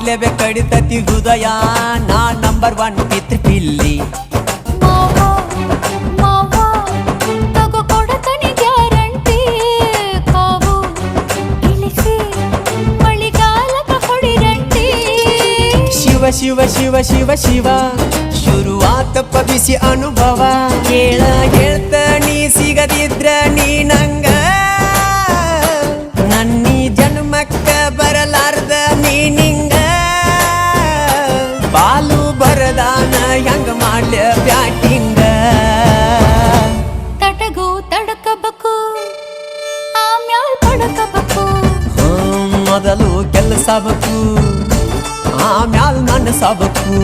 ಮಾಡ್ಲೇಬೇಕು ಕಡಿತತಿ ಹೃದಯ ನಾ ನಂಬರ್ 1 ಪಿತೃ ಪಿಲ್ಲಿ ಶಿವ ಶಿವ ಶಿವ ಶಿವ ಶುರುವಾತಪ್ಪ ಬಿಸಿ ಅನುಭವ ಕೇಳ ಹೇಳ್ತ ನೀ ಸಿಗದಿದ್ರ ನೀ ನಂಗ ನನ್ನೀ ಜನ್ಮಕ್ಕ ಬರಲಾರ್ದ ನೀ ನಿಂಗ ಬಾಲು ಬರದಾನ ಹೆಂಗ ಮಾಡ್ಲ ಬ್ಯಾಟಿಂಗ ತಟಗೂ ತಡಕಬೇಕು ಆಮ್ಯಾಲ್ ಪಡಕಬೇಕು ಮೊದಲು ಕೆಲಸ ಬೇಕು ಆಮ್ಯಾಲ್ ನನ್ನ ಸಬಕು